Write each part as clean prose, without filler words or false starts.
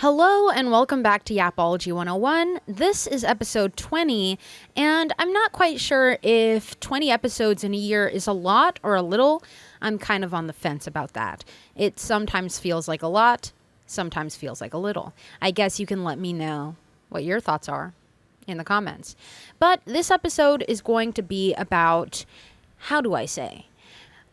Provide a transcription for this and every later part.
Hello and welcome back to Yapology 101. This is episode 20, and I'm not quite sure if 20 episodes in a year is a lot or a little. I'm kind of on the fence about that. It sometimes feels like a lot, sometimes feels like a little. I guess you can let me know what your thoughts are in the comments. But this episode is going to be about, how do I say,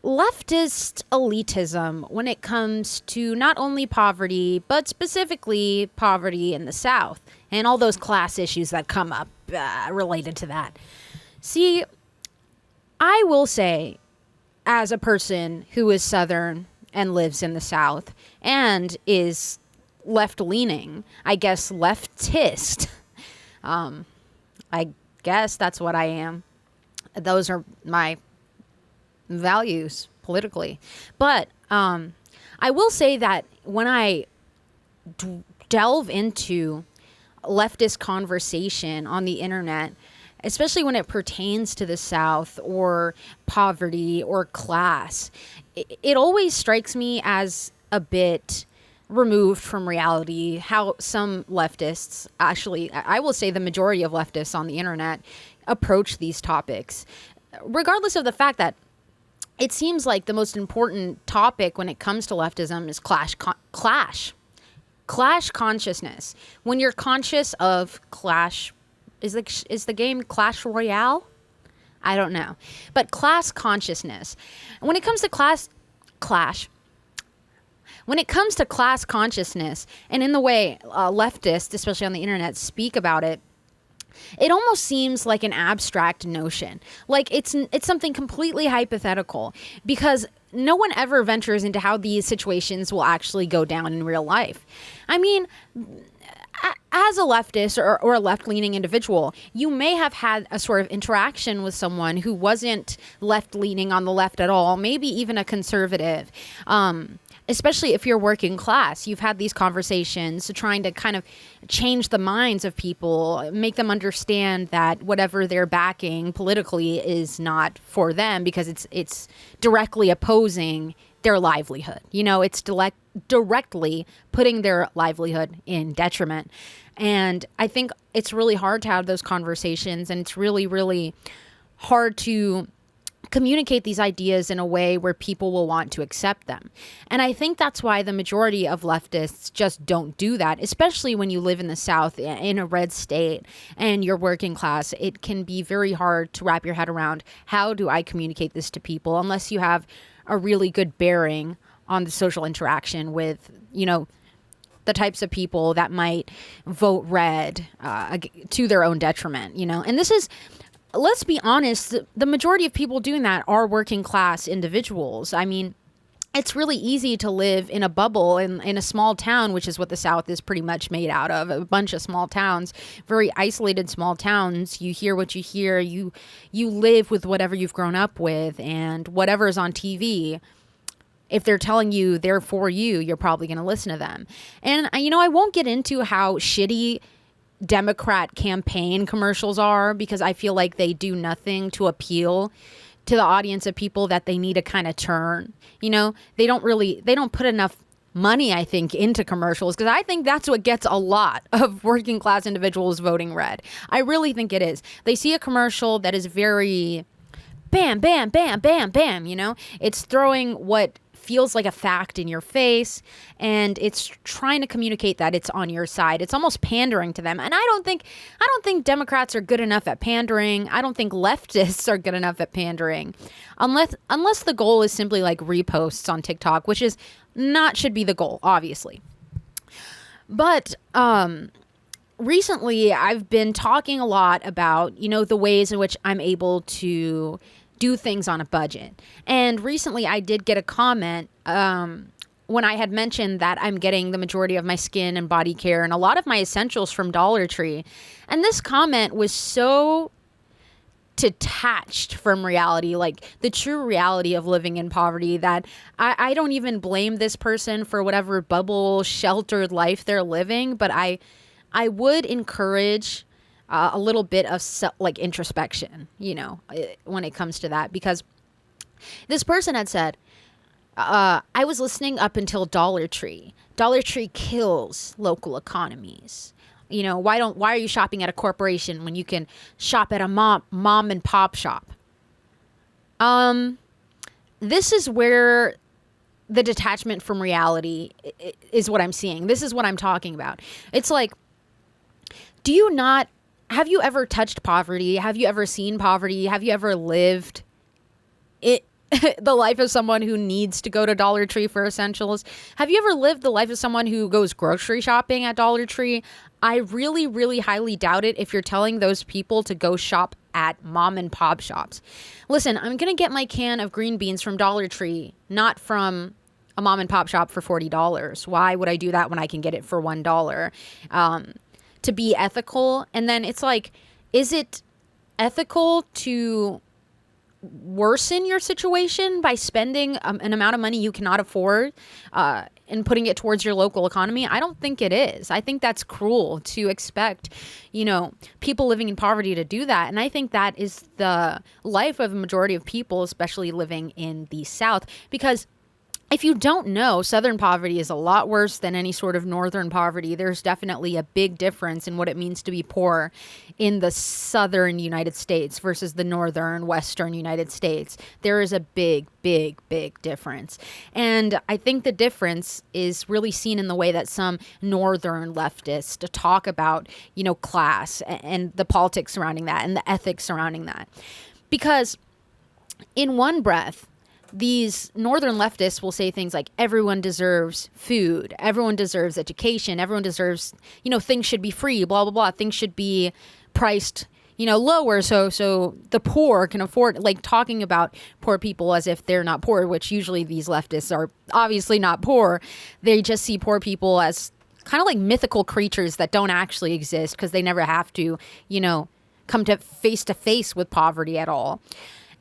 leftist elitism when it comes to not only poverty, but specifically poverty in the South and all those class issues that come up related to that. See, I will say, as a person who is Southern and lives in the South and is left-leaning, I guess leftist, I guess that's what I am. Those are my values politically. But I will say that when I delve into leftist conversation on the internet, especially when it pertains to the South or poverty or class, it always strikes me as a bit removed from reality how some leftists, actually, I will say the majority of leftists on the internet, approach these topics, regardless of the fact that it seems like the most important topic when it comes to leftism is clash consciousness. When you're conscious of clash, is the game Clash Royale? I don't know. But class consciousness. When it comes to class consciousness, and in the way leftists, especially on the internet, speak about it, it almost seems like an abstract notion. Like it's something completely hypothetical because no one ever ventures into how these situations will actually go down in real life. I mean, as a leftist or a left-leaning individual, you may have had a sort of interaction with someone who wasn't left-leaning on the left at all, maybe even a conservative. Especially if you're working class, you've had these conversations trying to kind of change the minds of people, make them understand that whatever they're backing politically is not for them because it's directly opposing their livelihood. You know, it's directly putting their livelihood in detriment. And I think it's really hard to have those conversations, and it's really, really hard to communicate these ideas in a way where people will want to accept them. And I think that's why the majority of leftists just don't do that, especially when you live in the South in a red state and you're working class. It can be very hard to wrap your head around, how do I communicate this to people, unless you have a really good bearing on the social interaction with, you know, the types of people that might vote red to their own detriment, you know. And this is, let's be honest, the majority of people doing that are working class individuals. I mean, it's really easy to live in a bubble in a small town, which is what the South is pretty much made out of, a bunch of small towns, very isolated small towns. You hear what you hear, you live with whatever you've grown up with, and whatever is on TV, if they're telling you they're for you, you're probably going to listen to them. And, you know, I won't get into how shitty Democrat campaign commercials are, because I feel like they do nothing to appeal to the audience of people that they need to kind of turn. You know, they don't put enough money, I think, into commercials, because I think that's what gets a lot of working class individuals voting red. I really think it is. They see a commercial that is very bam, bam, bam, bam, bam, you know? It's throwing what feels like a fact in your face, and it's trying to communicate that it's on your side. It's almost pandering to them. And I don't think Democrats are good enough at pandering. I don't think leftists are good enough at pandering. Unless the goal is simply like reposts on TikTok, which is should be the goal, obviously. But recently I've been talking a lot about, you know, the ways in which I'm able to do things on a budget. And recently I did get a comment when I had mentioned that I'm getting the majority of my skin and body care and a lot of my essentials from Dollar Tree. And this comment was so detached from reality, like the true reality of living in poverty, that I don't even blame this person for whatever bubble sheltered life they're living. But I would encourage a little bit of introspection, you know, when it comes to that, because this person had said, I was listening up until Dollar Tree. Dollar Tree kills local economies. Why are you shopping at a corporation when you can shop at a mom and pop shop? This is where the detachment from reality is what I'm seeing. This is what I'm talking about. It's like, have you ever touched poverty? Have you ever seen poverty? Have you ever lived it? The life of someone who needs to go to Dollar Tree for essentials? Have you ever lived the life of someone who goes grocery shopping at Dollar Tree? I really, really highly doubt it if you're telling those people to go shop at mom and pop shops. Listen, I'm going to get my can of green beans from Dollar Tree, not from a mom and pop shop for $40. Why would I do that when I can get it for $1? To be ethical. And then it's like, is it ethical to worsen your situation by spending an amount of money you cannot afford and putting it towards your local economy? I don't think it is. I think that's cruel to expect, people living in poverty to do that. And I think that is the life of a majority of people, especially living in the South, because if you don't know, Southern poverty is a lot worse than any sort of Northern poverty. There's definitely a big difference in what it means to be poor in the Southern United States versus the Northern, Western United States. There is a big, big, big difference. And I think the difference is really seen in the way that some Northern leftists talk about, class and the politics surrounding that and the ethics surrounding that. Because in one breath, these Northern leftists will say things like everyone deserves food, everyone deserves education, everyone deserves, things should be free, blah, blah, blah. Things should be priced, lower so the poor can afford, like talking about poor people as if they're not poor, which usually these leftists are obviously not poor. They just see poor people as kind of like mythical creatures that don't actually exist because they never have to, come to face with poverty at all.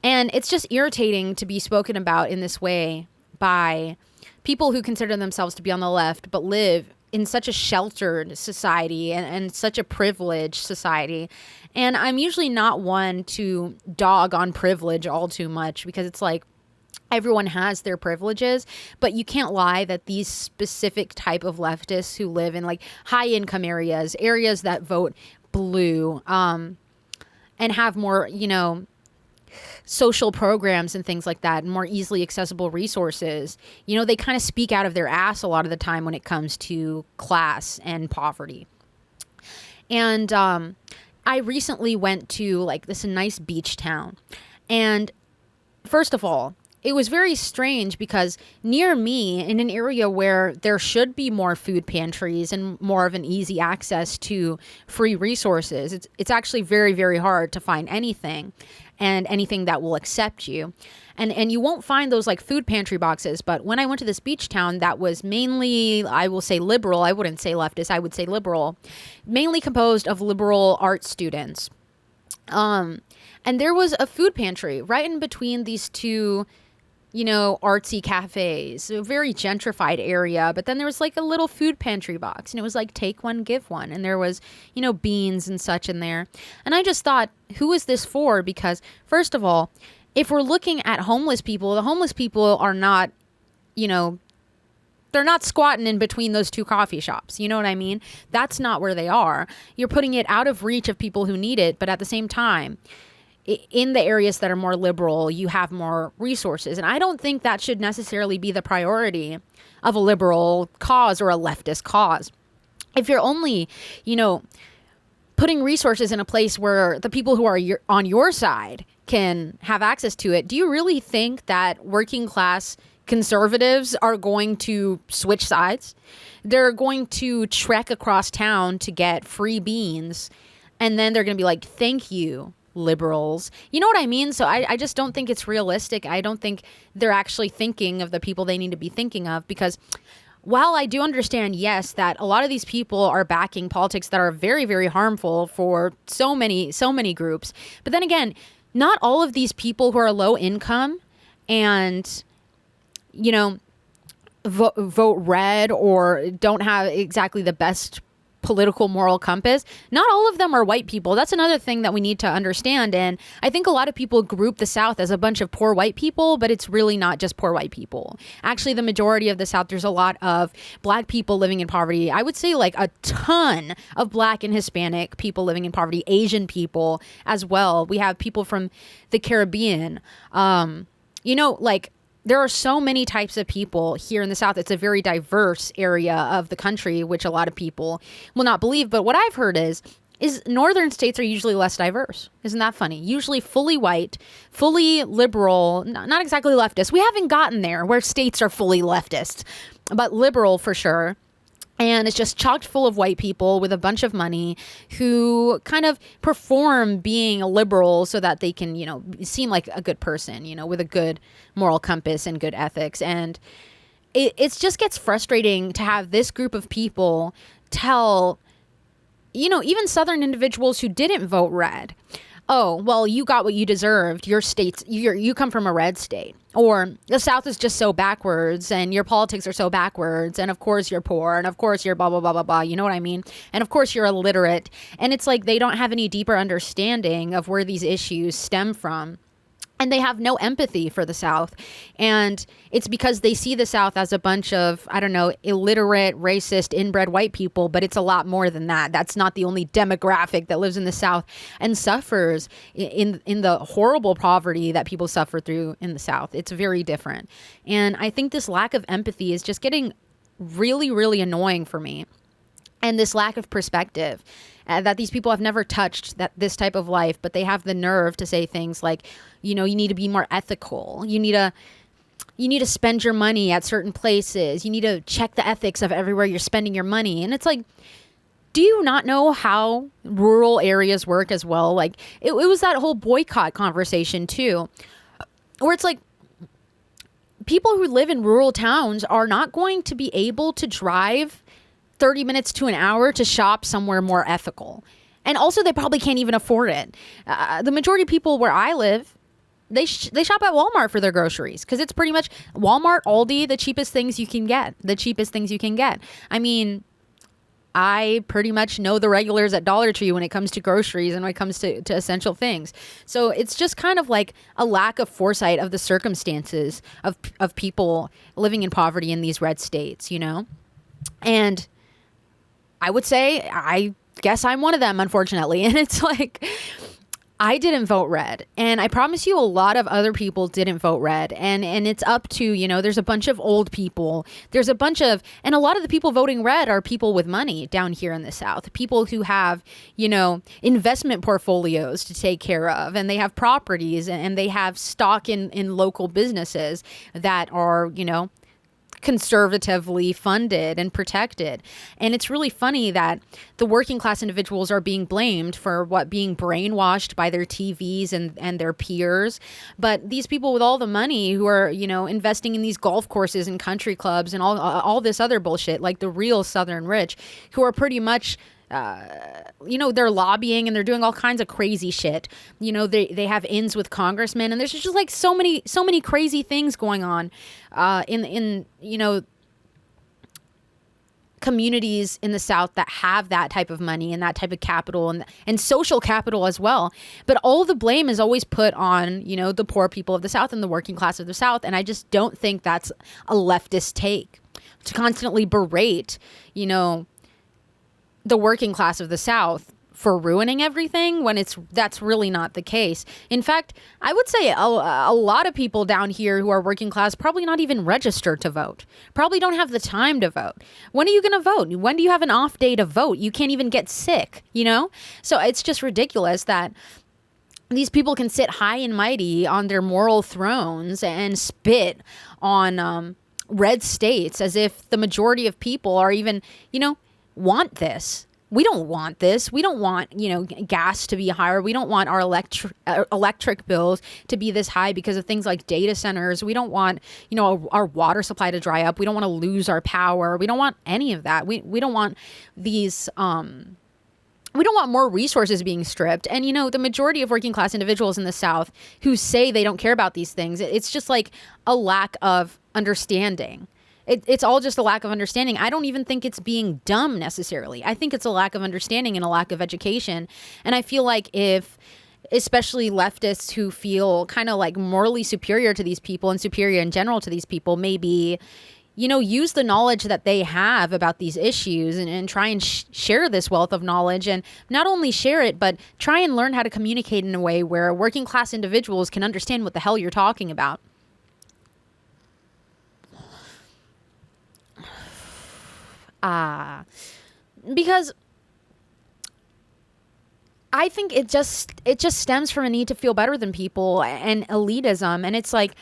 And it's just irritating to be spoken about in this way by people who consider themselves to be on the left but live in such a sheltered society and such a privileged society. And I'm usually not one to dog on privilege all too much because it's like everyone has their privileges, but you can't lie that these specific type of leftists who live in like high income areas that vote blue, and have more, social programs and things like that and more easily accessible resources, they kind of speak out of their ass a lot of the time when it comes to class and poverty. And I recently went to like this nice beach town. And first of all, it was very strange because near me, in an area where there should be more food pantries and more of an easy access to free resources, it's actually very, very hard to find anything and anything that will accept you. And you won't find those like food pantry boxes. But when I went to this beach town that was mainly, I will say liberal, I wouldn't say leftist, I would say liberal, mainly composed of liberal art students. And there was a food pantry right in between these two, artsy cafes, a very gentrified area. But then there was like a little food pantry box and it was like, take one, give one. And there was, beans and such in there. And I just thought, who is this for? Because first of all, if we're looking at homeless people, the homeless people are not, they're not squatting in between those two coffee shops. You know what I mean? That's not where they are. You're putting it out of reach of people who need it. But at the same time, in the areas that are more liberal, you have more resources. And I don't think that should necessarily be the priority of a liberal cause or a leftist cause. If you're only, putting resources in a place where the people who are on your side can have access to it, do you really think that working class conservatives are going to switch sides? They're going to trek across town to get free beans, and then they're going to be like, thank you, liberals. You know what I mean? So I just don't think it's realistic. I don't think they're actually thinking of the people they need to be thinking of, because while I do understand, yes, that a lot of these people are backing politics that are very, very harmful for so many groups. But then again, not all of these people who are low income and, vote red or don't have exactly the best political moral compass, not all of them are white people. That's another thing that we need to understand. And I think a lot of people group the South as a bunch of poor white people, but it's really not just poor white people. Actually, the majority of the South, there's a lot of Black people living in poverty. I would say like a ton of Black and Hispanic people living in poverty, Asian people as well. We have people from the Caribbean. Like, there are so many types of people here in the South. It's a very diverse area of the country, which a lot of people will not believe. But what I've heard is northern states are usually less diverse. Isn't that funny? Usually fully white, fully liberal, not exactly leftist. We haven't gotten there where states are fully leftist, but liberal for sure. And it's just chocked full of white people with a bunch of money who kind of perform being a liberal so that they can, seem like a good person, with a good moral compass and good ethics. And it just gets frustrating to have this group of people tell, even Southern individuals who didn't vote red, oh, well, you got what you deserved. Your state's, you come from a red state. Or the South is just so backwards and your politics are so backwards. And of course you're poor. And of course you're blah, blah, blah, blah, blah. You know what I mean? And of course you're illiterate. And it's like they don't have any deeper understanding of where these issues stem from. And they have no empathy for the South. And it's because they see the South as a bunch of, illiterate, racist, inbred white people. But it's a lot more than that. That's not the only demographic that lives in the South and suffers in the horrible poverty that people suffer through in the South. It's very different. And I think this lack of empathy is just getting really, really annoying for me. And this lack of perspective. That these people have never touched this type of life, but they have the nerve to say things like, you need to be more ethical. You need to spend your money at certain places. You need to check the ethics of everywhere you're spending your money. And it's like, do you not know how rural areas work as well? Like it was that whole boycott conversation too, where it's like, people who live in rural towns are not going to be able to drive 30 minutes to an hour to shop somewhere more ethical. And also they probably can't even afford it. The majority of people where I live, they shop at Walmart for their groceries because it's pretty much Walmart, Aldi, the cheapest things you can get. I mean, I pretty much know the regulars at Dollar Tree when it comes to groceries and when it comes to essential things. So it's just kind of like a lack of foresight of the circumstances of people living in poverty in these red states, And I would say, I guess I'm one of them, unfortunately. And it's like, I didn't vote red. And I promise you a lot of other people didn't vote red. And it's up to, there's a bunch of old people. And a lot of the people voting red are people with money down here in the South. People who have, investment portfolios to take care of. And they have properties and they have stock in local businesses that are, conservatively funded and protected. And it's really funny that the working class individuals are being blamed for being brainwashed by their TVs and their peers. But these people with all the money who are, investing in these golf courses and country clubs and all this other bullshit, like the real Southern rich, who are pretty much they're lobbying and they're doing all kinds of crazy shit. They have ins with congressmen, and there's just like so many crazy things going on in communities in the South that have that type of money and that type of capital and social capital as well. But all the blame is always put on, the poor people of the South and the working class of the South. And I just don't think that's a leftist take to constantly berate, the working class of the South for ruining everything when that's really not the case. In fact, I would say a lot of people down here who are working class probably not even registered to vote, probably don't have the time to vote. When are you going to vote? When do you have an off day to vote? You can't even get sick, So it's just ridiculous that these people can sit high and mighty on their moral thrones and spit on red states as if the majority of people are even, want this. We don't want this. We don't want, gas to be higher. We don't want our electric bills to be this high because of things like data centers. We don't want, our water supply to dry up. We don't want to lose our power. We don't want any of that. We don't want these, we don't want more resources being stripped. And, the majority of working class individuals in the South who say they don't care about these things, it's just like a lack of understanding. It's all just a lack of understanding. I don't even think it's being dumb necessarily. I think it's a lack of understanding and a lack of education. And I feel like if, especially leftists who feel kind of like morally superior to these people and superior in general to these people, maybe, use the knowledge that they have about these issues and try and share this wealth of knowledge, and not only share it, but try and learn how to communicate in a way where working class individuals can understand what the hell you're talking about. Because I think it just stems from a need to feel better than people and elitism. And it's like,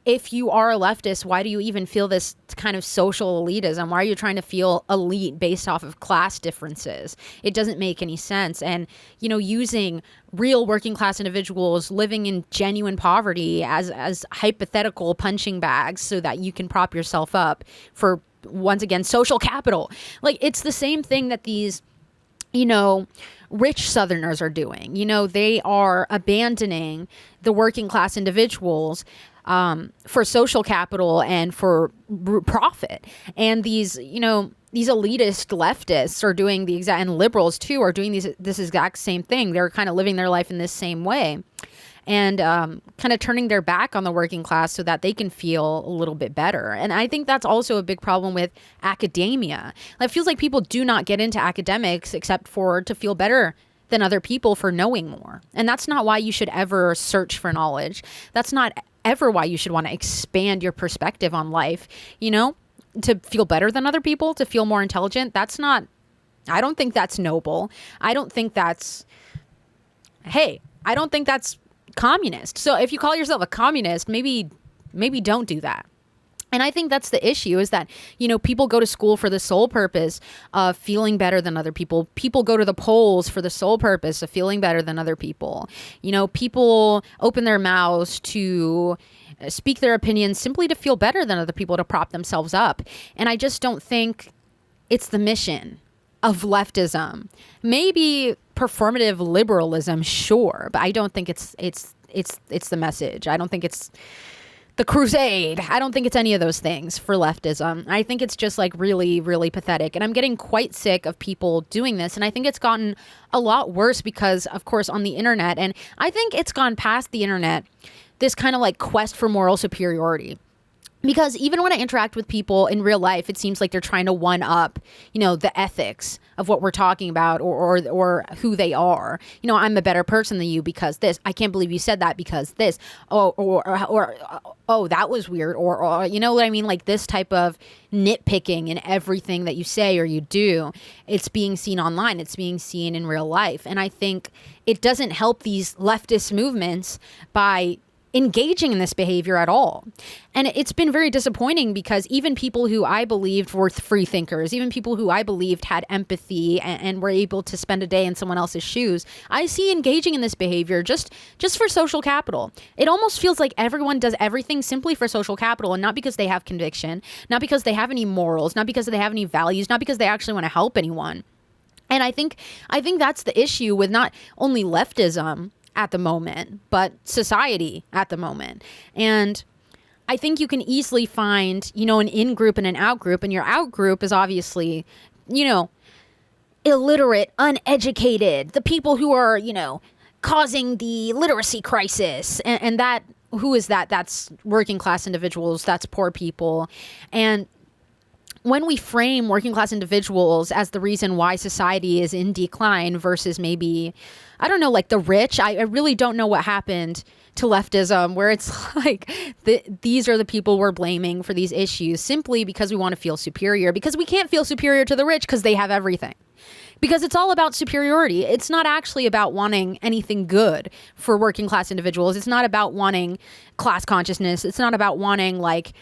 if you are a leftist, why do you even feel this kind of social elitism? Why are you trying to feel elite based off of class differences? It doesn't make any sense. And, using real working class individuals living in genuine poverty as hypothetical punching bags so that you can prop yourself up for, once again, social capital. Like, it's the same thing that these, rich Southerners are doing. They are abandoning the working class individuals for social capital and for profit. And these elitist leftists are doing the exact, and liberals too, are doing this exact same thing. They're kind of living their life in this same way. And kind of turning their back on the working class so that they can feel a little bit better. And I think that's also a big problem with academia. It feels like people do not get into academics except to feel better than other people for knowing more. And that's not why you should ever search for knowledge. That's not ever why you should want to expand your perspective on life, to feel better than other people, to feel more intelligent. I don't think that's noble. I don't think that's communist. So if you call yourself a communist, maybe don't do that. And I think that's the issue, is that, people go to school for the sole purpose of feeling better than other people. People go to the polls for the sole purpose of feeling better than other people. People open their mouths to speak their opinions simply to feel better than other people, to prop themselves up. And I just don't think it's the mission of leftism. Maybe performative liberalism, sure, but I don't think it's the message. I don't think it's the crusade. I don't think it's any of those things for leftism. I think it's just like really, really pathetic. And I'm getting quite sick of people doing this. And I think it's gotten a lot worse because, of course, on the internet, and I think it's gone past the internet, this kind of like quest for moral superiority. Because even when I interact with people in real life, it seems like they're trying to one up, the ethics of what we're talking about or who they are. I'm a better person than you because this. I can't believe you said that because this. Oh, that was weird. Or you know what I mean? Like this type of nitpicking in everything that you say or you do. It's being seen online. It's being seen in real life. And I think it doesn't help these leftist movements by engaging in this behavior at all. And it's been very disappointing because even people who I believed were free thinkers, even people who I believed had empathy and were able to spend a day in someone else's shoes, I see engaging in this behavior just for social capital. It almost feels like everyone does everything simply for social capital, and not because they have conviction, not because they have any morals, not because they have any values, not because they actually want to help anyone. And I think that's the issue with not only leftism at the moment, but society at the moment. And I think you can easily find, an in-group and an out-group, and your out-group is obviously, illiterate, uneducated, the people who are, causing the literacy crisis. And that, who is that? That's working class individuals, that's poor people. And when we frame working class individuals as the reason why society is in decline versus maybe, I don't know, like the rich, I really don't know what happened to leftism where it's like these are the people we're blaming for these issues simply because we want to feel superior, because we can't feel superior to the rich because they have everything. Because it's all about superiority. It's not actually about wanting anything good for working class individuals. It's not about wanting class consciousness. It's not about wanting like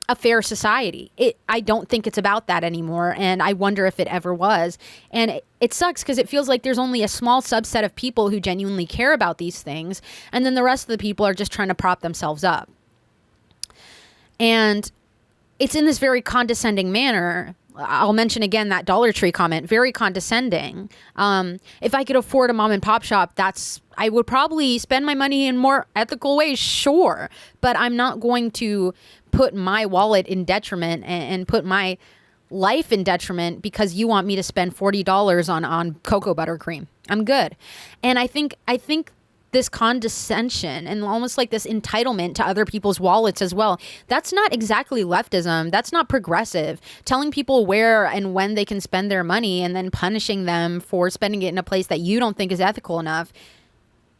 a fair society. I don't think it's about that anymore, and I wonder if it ever was. And it sucks because it feels like there's only a small subset of people who genuinely care about these things, and then the rest of the people are just trying to prop themselves up. And it's in this very condescending manner. I'll mention again that Dollar Tree comment, very condescending. If I could afford a mom and pop shop, that's I would probably spend my money in more ethical ways, sure, but I'm not going to put my wallet in detriment and put my life in detriment because you want me to spend $40 on cocoa butter cream. I'm good. And I think this condescension and almost like this entitlement to other people's wallets as well, that's not exactly leftism. That's not progressive. Telling people where and when they can spend their money and then punishing them for spending it in a place that you don't think is ethical enough.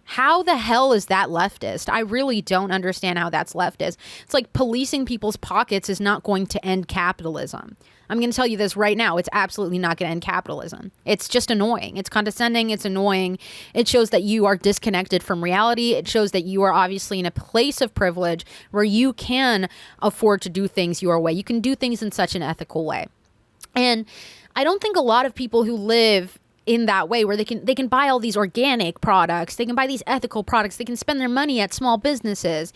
How the hell is that leftist? I really don't understand how that's leftist. It's like policing people's pockets is not going to end capitalism. I'm going to tell you this right now. It's absolutely not going to end capitalism. It's just annoying. It's condescending. It's annoying. It shows that you are disconnected from reality. It shows that you are obviously in a place of privilege where you can afford to do things your way. You can do things in such an ethical way. And I don't think a lot of people who live in that way where they can buy all these organic products, they can buy these ethical products, they can spend their money at small businesses.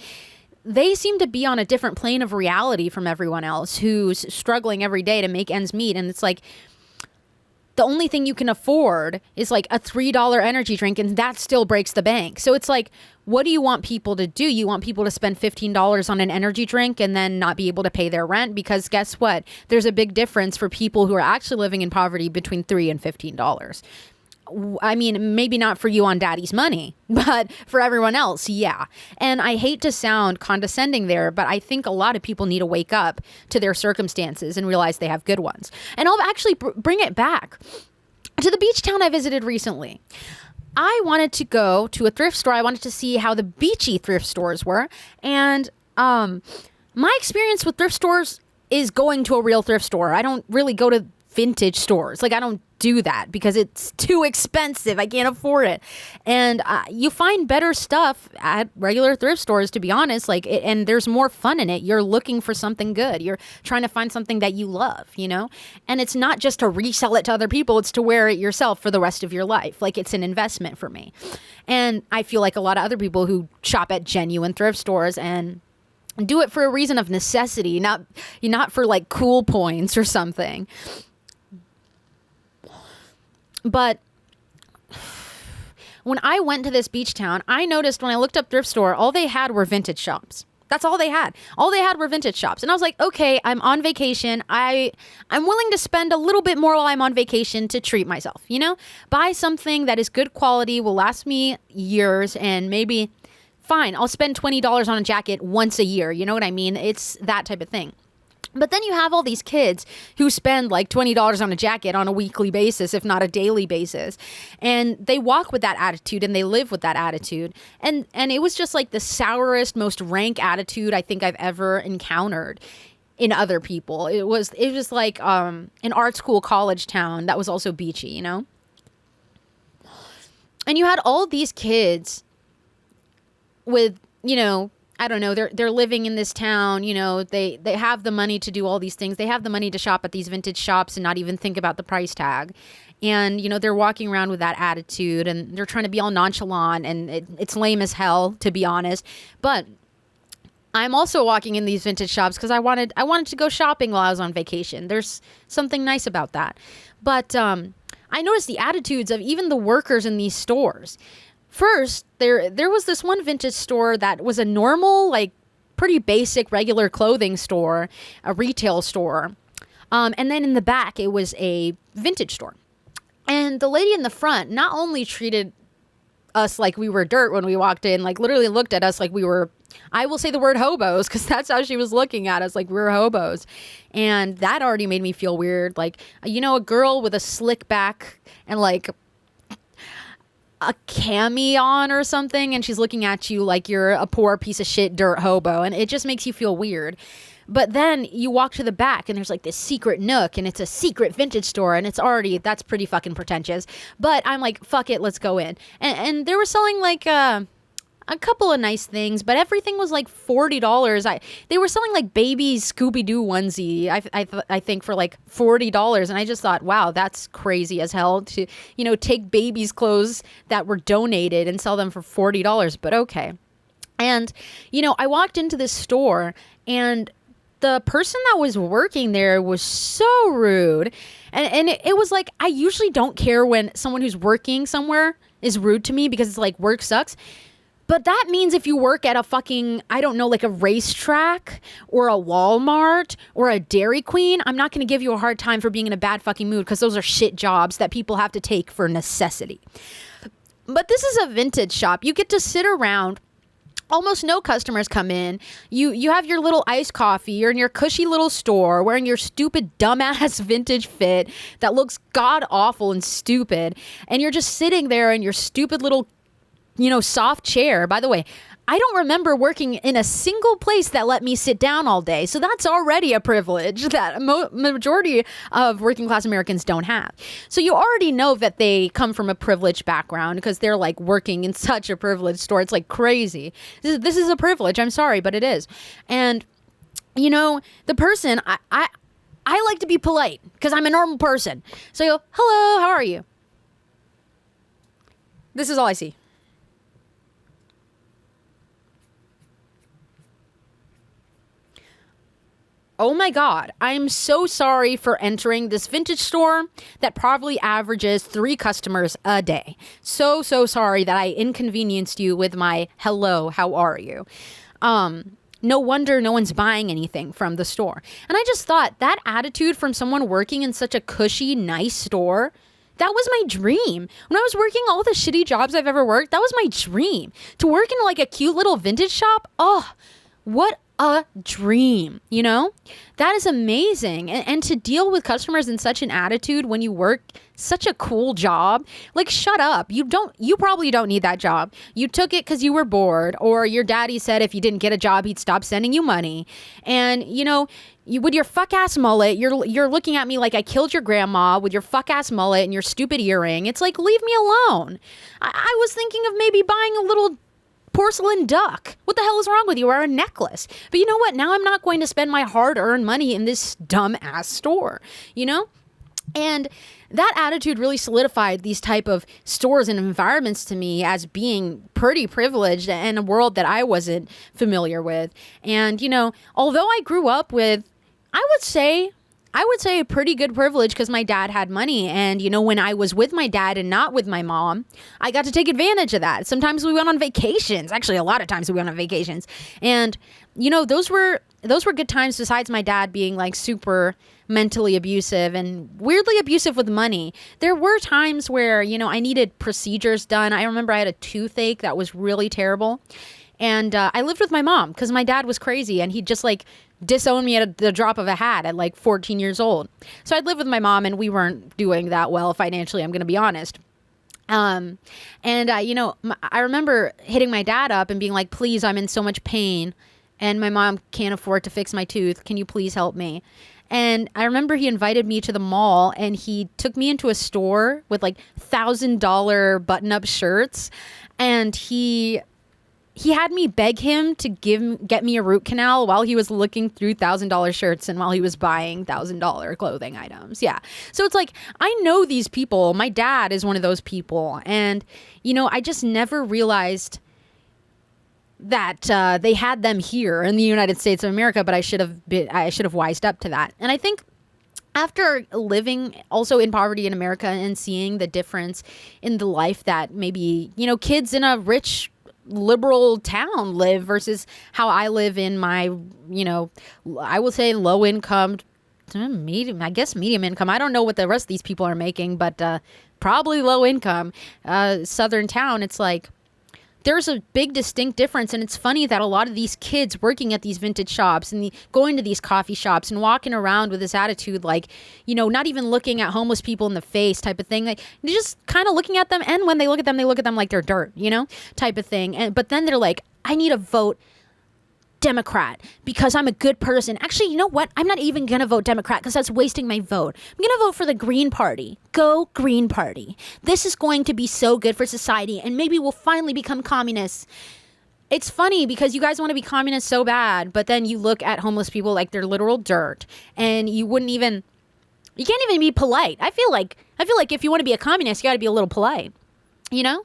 They seem to be on a different plane of reality from everyone else who's struggling every day to make ends meet. And it's like the only thing you can afford is like a $3 energy drink, and that still breaks the bank. So it's like, what do you want people to do? You want people to spend $15 on an energy drink and then not be able to pay their rent? Because guess what? There's a big difference for people who are actually living in poverty between $3 and $15. I mean, maybe not for you on daddy's money, but for everyone else, yeah. And I hate to sound condescending there, but I think a lot of people need to wake up to their circumstances and realize they have good ones. And I'll actually bring it back to the beach town I visited recently. I wanted to go to a thrift store. I wanted to see how the beachy thrift stores were. And my experience with thrift stores is going to a real thrift store. I don't really go to vintage stores. Like, I don't do that because it's too expensive. I can't afford it. And you find better stuff at regular thrift stores, to be honest. Like, and there's more fun in it. You're looking for something good. You're trying to find something that you love, you know? And it's not just to resell it to other people. It's to wear it yourself for the rest of your life. Like, it's an investment for me. And I feel like a lot of other people who shop at genuine thrift stores and do it for a reason of necessity, not for like cool points or something. But when I went to this beach town, I noticed when I looked up thrift store, all they had were vintage shops. That's all they had. All they had were vintage shops. And I was like, okay, I'm on vacation. I'm willing to spend a little bit more while I'm on vacation to treat myself, you know? Buy something that is good quality, will last me years, and maybe, fine, I'll spend $20 on a jacket once a year. You know what I mean? It's that type of thing. But then you have all these kids who spend like $20 on a jacket on a weekly basis, if not a daily basis. And they walk with that attitude and they live with that attitude. And it was just like the sourest, most rank attitude I think I've ever encountered in other people. It was like an art school college town that was also beachy, you know? And you had all these kids with, you know, I don't know, they're living in this town, you know, they have the money to do all these things. They have the money to shop at these vintage shops and not even think about the price tag. And, you know, they're walking around with that attitude and they're trying to be all nonchalant, and it's lame as hell, to be honest. But I'm also walking in these vintage shops because I wanted to go shopping while I was on vacation. There's something nice about that. But I noticed the attitudes of even the workers in these stores. First, there was this one vintage store that was a normal, like, pretty basic, regular clothing store, a retail store. And then in the back, it was a vintage store. And the lady in the front not only treated us like we were dirt when we walked in, like literally looked at us like we were, I will say the word hobos, because that's how she was looking at us, like we were hobos. And that already made me feel weird. Like, you know, a girl with a slick back and like a cami on or something, and she's looking at you like you're a poor piece of shit dirt hobo, and it just makes you feel weird. But then you walk to the back and there's like this secret nook, and it's a secret vintage store, and that's pretty fucking pretentious. But I'm like, fuck it, let's go in. And they were selling like a couple of nice things, but everything was like $40. They were selling like baby Scooby-Doo onesie, I think, for like $40. And I just thought, wow, that's crazy as hell to, you know, take babies' clothes that were donated and sell them for $40. But okay. And, you know, I walked into this store and the person that was working there was so rude. And it was like, I usually don't care when someone who's working somewhere is rude to me because it's like work sucks. But that means if you work at a fucking, I don't know, like a racetrack or a Walmart or a Dairy Queen, I'm not going to give you a hard time for being in a bad fucking mood because those are shit jobs that people have to take for necessity. But this is a vintage shop. You get to sit around. Almost no customers come in. You have your little iced coffee. You're in your cushy little store wearing your stupid dumbass vintage fit that looks god awful and stupid. And you're just sitting there in your stupid little, soft chair. By the way, I don't remember working in a single place that let me sit down all day. So that's already a privilege that majority of working class Americans don't have. So you already know that they come from a privileged background because they're like working in such a privileged store. It's like crazy. This is a privilege. I'm sorry, but it is. And, the person, I like to be polite because I'm a normal person. So you go, hello, how are you? This is all I see. Oh my God, I'm so sorry for entering this vintage store that probably averages 3 customers a day. So sorry that I inconvenienced you with my hello, how are you? No wonder no one's buying anything from the store. And I just thought that attitude from someone working in such a cushy, nice store, that was my dream. When I was working all the shitty jobs I've ever worked, that was my dream. To work in like a cute little vintage shop, oh, what a dream, That is amazing. And to deal with customers in such an attitude when you work such a cool job, like shut up. You probably don't need that job. You took it because you were bored, or your daddy said if you didn't get a job, he'd stop sending you money. And, you with your fuck ass mullet, you're looking at me like I killed your grandma with your fuck ass mullet and your stupid earring. It's like, leave me alone. I was thinking of maybe buying a little porcelain duck. What the hell is wrong with you? Or a necklace. But you know what? Now I'm not going to spend my hard-earned money in this dumb-ass store, And that attitude really solidified these type of stores and environments to me as being pretty privileged in a world that I wasn't familiar with. And, although I grew up with, I would say a pretty good privilege because my dad had money. And, when I was with my dad and not with my mom, I got to take advantage of that. Sometimes we went on vacations. Actually, a lot of times we went on vacations. And, those were good times besides my dad being like super mentally abusive and weirdly abusive with money. There were times where, I needed procedures done. I remember I had a toothache that was really terrible. And I lived with my mom because my dad was crazy and he'd just like disown me at the drop of a hat at like 14 years old. So I'd live with my mom and we weren't doing that well financially, I'm going to be honest. I remember hitting my dad up and being like, please, I'm in so much pain and my mom can't afford to fix my tooth. Can you please help me? And I remember he invited me to the mall and he took me into a store with like $1,000 button-up shirts. And he had me beg him to get me a root canal while he was looking through $1,000 shirts and while he was buying $1,000 clothing items. Yeah. So it's like, I know these people. My dad is one of those people. And, I just never realized that they had them here in the United States of America, but I should have wised up to that. And I think after living also in poverty in America and seeing the difference in the life that maybe, kids in a rich liberal town live versus how I live in my, I will say low income, medium income. I don't know what the rest of these people are making, but probably low income, southern town. It's like, there's a big distinct difference. And it's funny that a lot of these kids working at these vintage shops and going to these coffee shops and walking around with this attitude, like, not even looking at homeless people in the face type of thing. Like, they're just kind of looking at them. And when they look at them like they're dirt, type of thing. But then they're like, I need a vote Democrat because I'm a good person. Actually, you know what? I'm not even going to vote Democrat because that's wasting my vote. I'm going to vote for the Green Party. Go Green Party. This is going to be so good for society and maybe we'll finally become communists. It's funny because you guys want to be communists so bad, but then you look at homeless people like they're literal dirt and you can't even be polite. I feel like if you want to be a communist, you got to be a little polite. You know,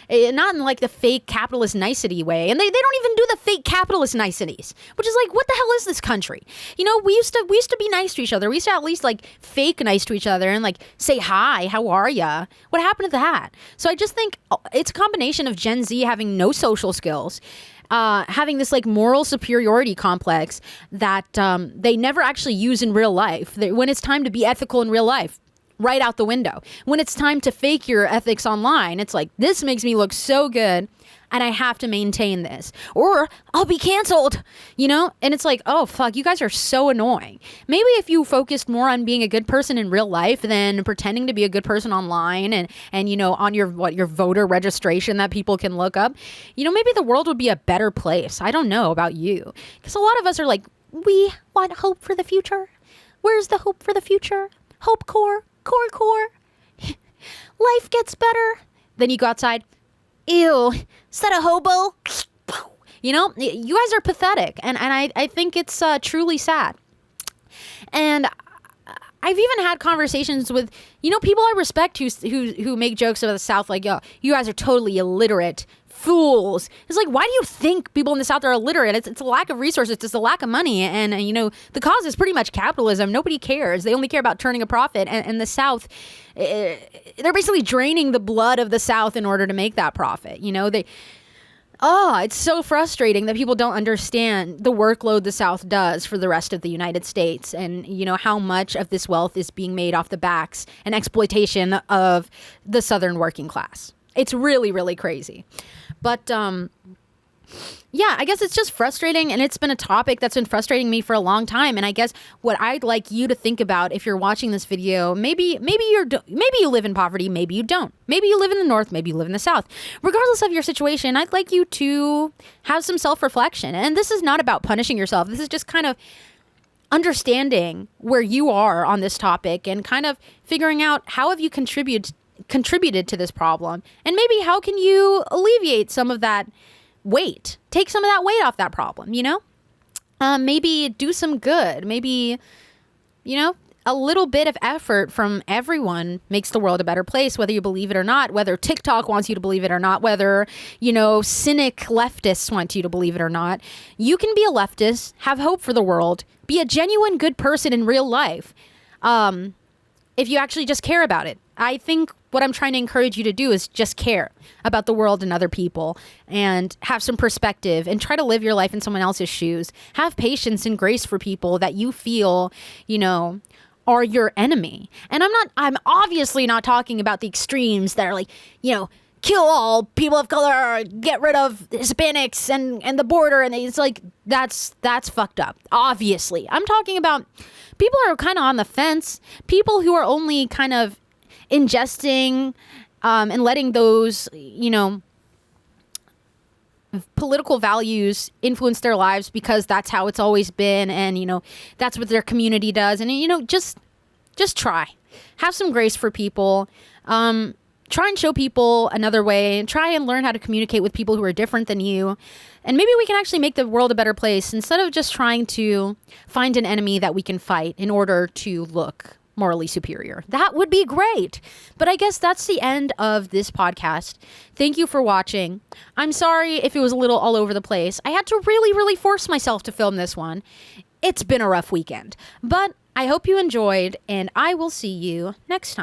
not in like the fake capitalist nicety way. And they don't even do the fake capitalist niceties, which is like, what the hell is this country? You know, we used to be nice to each other. We used to at least like fake nice to each other and like say, hi, how are ya? What happened to that? So I just think it's a combination of Gen Z having no social skills, having this like moral superiority complex that they never actually use in real life. When it's time to be ethical in real life, right out the window. When it's time to fake your ethics online, it's like, this makes me look so good and I have to maintain this or I'll be canceled, you know? And it's like, oh, fuck, you guys are so annoying. Maybe if you focused more on being a good person in real life than pretending to be a good person online and you know, on your voter registration that people can look up, you know, maybe the world would be a better place. I don't know about you. Because a lot of us are like, we want hope for the future. Where's the hope for the future? Hope core. Life gets better. Then you go outside. Ew, is that a hobo? You know, you guys are pathetic. And I think it's truly sad. And I've even had conversations with, you know, people I respect who make jokes about the South like, yo, you guys are totally illiterate fools. It's like, why do you think people in the South are illiterate? It's a lack of resources. It's a lack of money. And, you know, the cause is pretty much capitalism. Nobody cares. They only care about turning a profit. And the South, they're basically draining the blood of the South in order to make that profit. You know, it's so frustrating that people don't understand the workload the South does for the rest of the United States and, you know, how much of this wealth is being made off the backs and exploitation of the Southern working class. It's really, really crazy. But, yeah, I guess it's just frustrating, and it's been a topic that's been frustrating me for a long time. And I guess what I'd like you to think about if you're watching this video, maybe you live in poverty, maybe you don't. Maybe you live in the North, maybe you live in the South. Regardless of your situation, I'd like you to have some self-reflection. And this is not about punishing yourself. This is just kind of understanding where you are on this topic and kind of figuring out how have you contributed to this problem, and maybe how can you alleviate some of that weight, take some of that weight off that problem, you know? Maybe do some good. Maybe, you know, a little bit of effort from everyone makes the world a better place, whether you believe it or not, whether TikTok wants you to believe it or not, whether, you know, cynic leftists want you to believe it or not. You can be a leftist, have hope for the world, be a genuine good person in real life, if you actually just care about it. I think what I'm trying to encourage you to do is just care about the world and other people and have some perspective and try to live your life in someone else's shoes. Have patience and grace for people that you feel, you know, are your enemy. And I'm obviously not talking about the extremes that are like, you know, kill all people of color, get rid of Hispanics and the border. And it's like, that's fucked up. Obviously. I'm talking about people who are kind of on the fence, people who are only kind of ingesting and letting those, you know, political values influence their lives because that's how it's always been. And, you know, that's what their community does. And, you know, just try. Have some grace for people. Try and show people another way and try and learn how to communicate with people who are different than you. And maybe we can actually make the world a better place instead of just trying to find an enemy that we can fight in order to look morally superior. That would be great. But I guess that's the end of this podcast. Thank you for watching. I'm sorry if it was a little all over the place. I had to really, really force myself to film this one. It's been a rough weekend. But I hope you enjoyed, and I will see you next time.